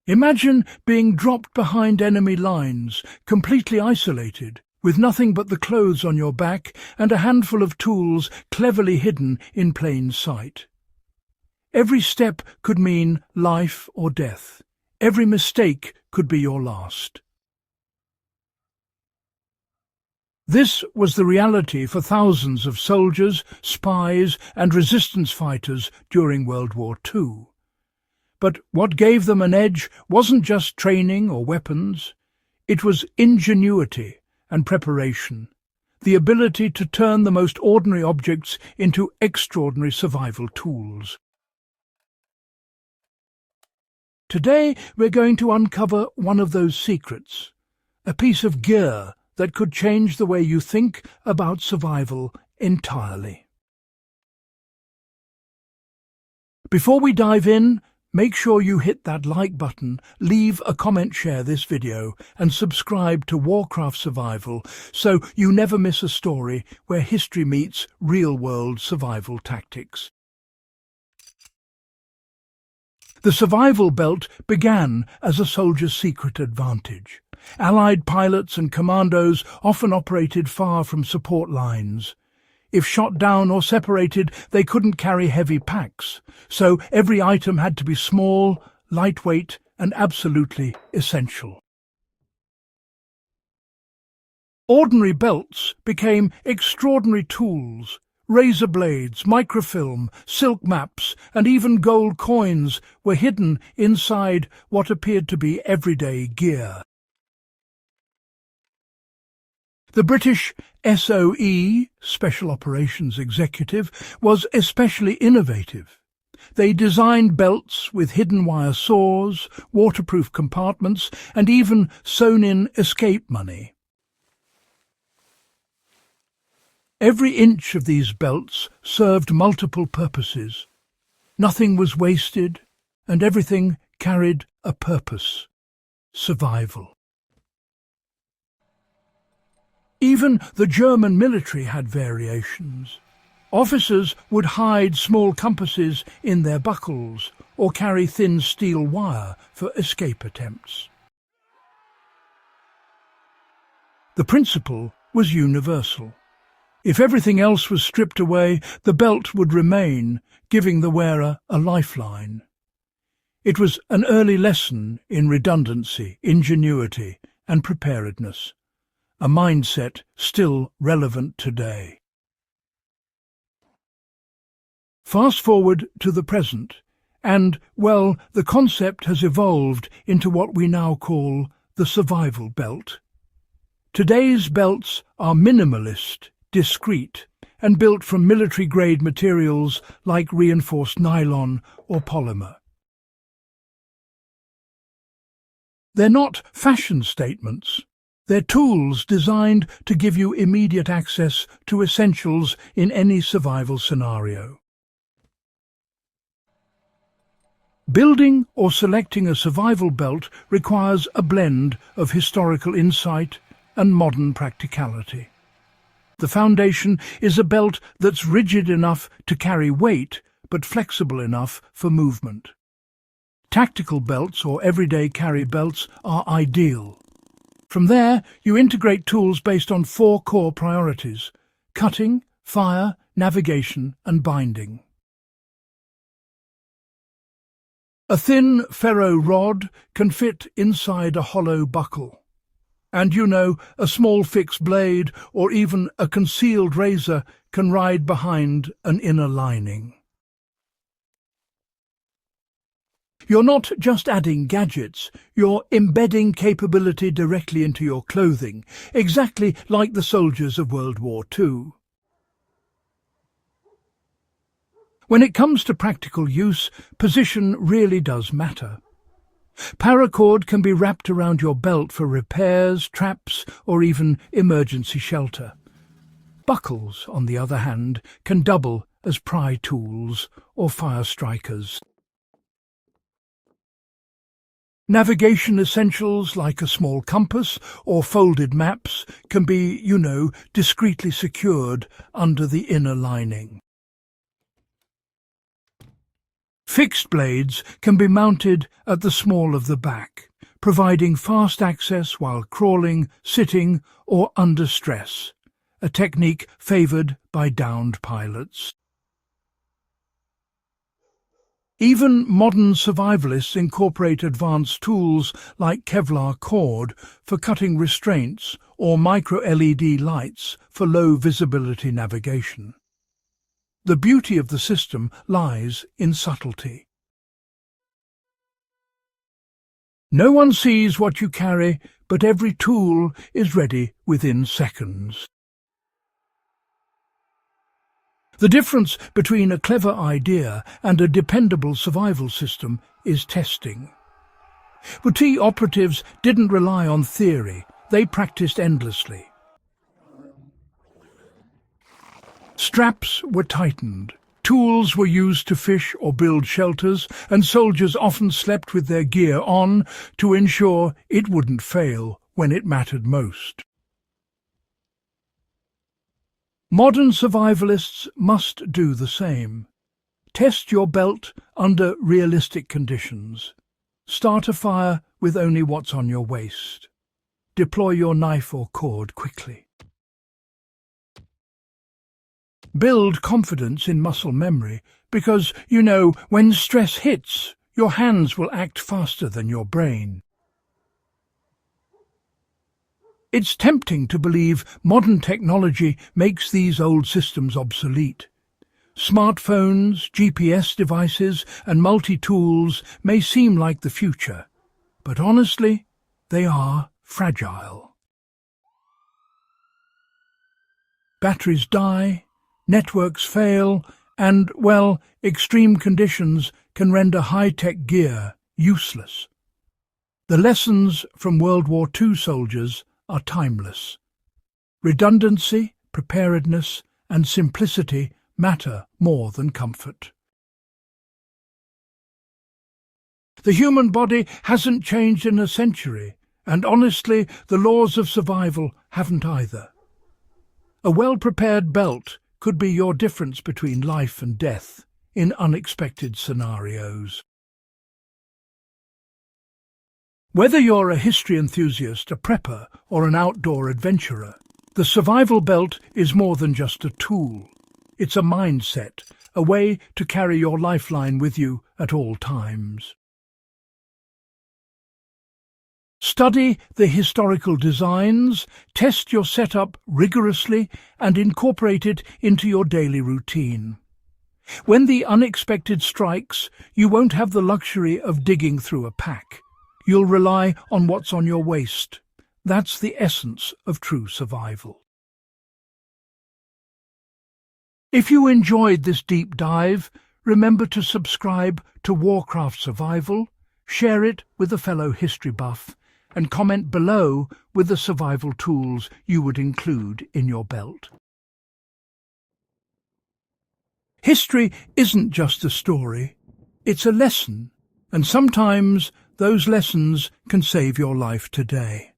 Imagine being dropped behind enemy lines, completely isolated, with nothing but the clothes on your back and a handful of tools cleverly hidden in plain sight. Every step could mean life or death. Every mistake could be your last. This was the reality for thousands of soldiers, spies, and resistance fighters during World War II. But what gave them an edge wasn't just training or weapons. It was ingenuity and preparation, the ability to turn the most ordinary objects into extraordinary survival tools. Today we're going to uncover one of those secrets, a piece of gear that could change the way you think about survival entirely. Before we dive in, make sure you hit that like button, leave a comment, share this video, and subscribe to Warcraft Survival so you never miss a story where history meets real-world survival tactics. The survival belt began as a soldier's secret advantage. Allied pilots and commandos often operated far from support lines. If shot down or separated, they couldn't carry heavy packs, so every item had to be small, lightweight, and absolutely essential. Ordinary belts became extraordinary tools. Razor blades, microfilm, silk maps, and even gold coins were hidden inside what appeared to be everyday gear. The British SOE, Special Operations Executive, was especially innovative. They designed belts with hidden wire saws, waterproof compartments, and even sewn-in escape money. Every inch of these belts served multiple purposes. Nothing was wasted, and everything carried a purpose: survival. Even the German military had variations. Officers would hide small compasses in their buckles or carry thin steel wire for escape attempts. The principle was universal. If everything else was stripped away, the belt would remain, giving the wearer a lifeline. It was an early lesson in redundancy, ingenuity, and preparedness, a mindset still relevant today. Fast forward to the present, and, well, the concept has evolved into what we now call the survival belt. Today's belts are minimalist, discreet, and built from military-grade materials like reinforced nylon or polymer. They're not fashion statements. They're tools designed to give you immediate access to essentials in any survival scenario. Building or selecting a survival belt requires a blend of historical insight and modern practicality. The foundation is a belt that's rigid enough to carry weight, but flexible enough for movement. Tactical belts or everyday carry belts are ideal. From there, you integrate tools based on 4 core priorities: cutting, fire, navigation, and binding. A thin ferro rod can fit inside a hollow buckle. And a small fixed blade or even a concealed razor can ride behind an inner lining. You're not just adding gadgets, you're embedding capability directly into your clothing, exactly like the soldiers of World War II. When it comes to practical use, position really does matter. Paracord can be wrapped around your belt for repairs, traps, or even emergency shelter. Buckles, on the other hand, can double as pry tools or fire strikers. Navigation essentials like a small compass or folded maps can be, discreetly secured under the inner lining. Fixed blades can be mounted at the small of the back, providing fast access while crawling, sitting, or under stress, a technique favoured by downed pilots. Even modern survivalists incorporate advanced tools like Kevlar cord for cutting restraints or micro-LED lights for low-visibility navigation. The beauty of the system lies in subtlety. No one sees what you carry, but every tool is ready within seconds. The difference between a clever idea and a dependable survival system is testing. WWII operatives didn't rely on theory, they practiced endlessly. Straps were tightened, tools were used to fish or build shelters, and soldiers often slept with their gear on to ensure it wouldn't fail when it mattered most. Modern survivalists must do the same. Test your belt under realistic conditions. Start a fire with only what's on your waist. Deploy your knife or cord quickly. Build confidence in muscle memory because, you know, when stress hits, your hands will act faster than your brain. It's tempting to believe modern technology makes these old systems obsolete. Smartphones, GPS devices, and multi-tools may seem like the future, but honestly, they are fragile. Batteries die, networks fail, and, well, extreme conditions can render high-tech gear useless. The lessons from World War II soldiers are timeless. Redundancy, preparedness, and simplicity matter more than comfort. The human body hasn't changed in a century, and honestly, the laws of survival haven't either. A well-prepared belt could be your difference between life and death in unexpected scenarios. Whether you're a history enthusiast, a prepper, or an outdoor adventurer, the survival belt is more than just a tool. It's a mindset, a way to carry your lifeline with you at all times. Study the historical designs, test your setup rigorously, and incorporate it into your daily routine. When the unexpected strikes, you won't have the luxury of digging through a pack. You'll rely on what's on your waist. That's the essence of true survival. If you enjoyed this deep dive, remember to subscribe to Warcraft Survival, share it with a fellow history buff, and comment below with the survival tools you would include in your belt. History isn't just a story, it's a lesson, and sometimes those lessons can save your life today.